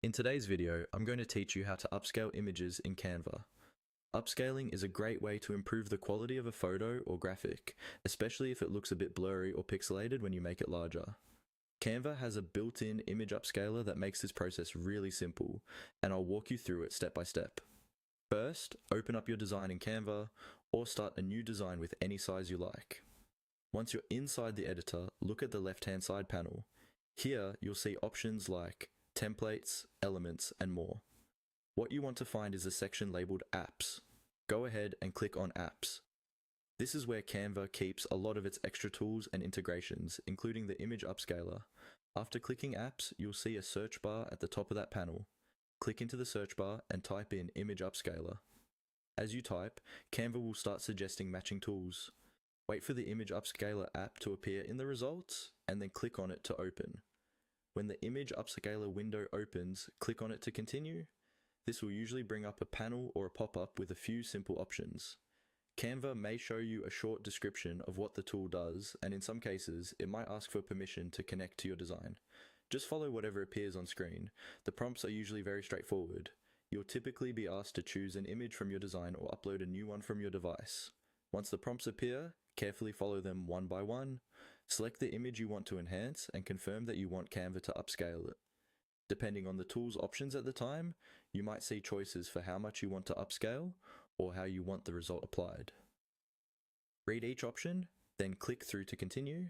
In today's video, I'm going to teach you how to upscale images in Canva. Upscaling is a great way to improve the quality of a photo or graphic, especially if it looks a bit blurry or pixelated when you make it larger. Canva has a built-in image upscaler that makes this process really simple, and I'll walk you through it step by step. First, open up your design in Canva, or start a new design with any size you like. Once you're inside the editor, look at the left-hand side panel. Here, you'll see options like templates, elements, and more. What you want to find is a section labeled Apps. Go ahead and click on Apps. This is where Canva keeps a lot of its extra tools and integrations, including the image upscaler. After clicking Apps, you'll see a search bar at the top of that panel. Click into the search bar and type in Image Upscaler. As you type, Canva will start suggesting matching tools. Wait for the Image Upscaler app to appear in the results, and then click on it to open. When the Image Upscaler window opens, click on it to continue. This will usually bring up a panel or a pop-up with a few simple options. Canva may show you a short description of what the tool does, and in some cases, it might ask for permission to connect to your design. Just follow whatever appears on screen. The prompts are usually very straightforward. You'll typically be asked to choose an image from your design or upload a new one from your device. Once the prompts appear, carefully follow them one by one. Select the image you want to enhance and confirm that you want Canva to upscale it. Depending on the tool's options at the time, you might see choices for how much you want to upscale or how you want the result applied. Read each option, then click through to continue.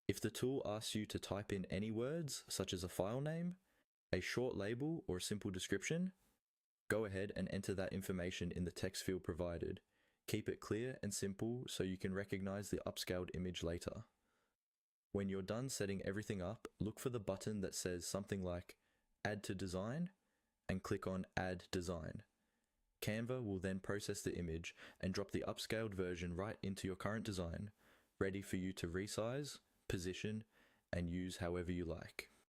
If the tool asks you to type in any words, such as a file name, a short label, or a simple description, go ahead and enter that information in the text field provided. Keep it clear and simple so you can recognize the upscaled image later. When you're done setting everything up, look for the button that says something like Add to Design and click on Add Design. Canva will then process the image and drop the upscaled version right into your current design, ready for you to resize, position, and use however you like.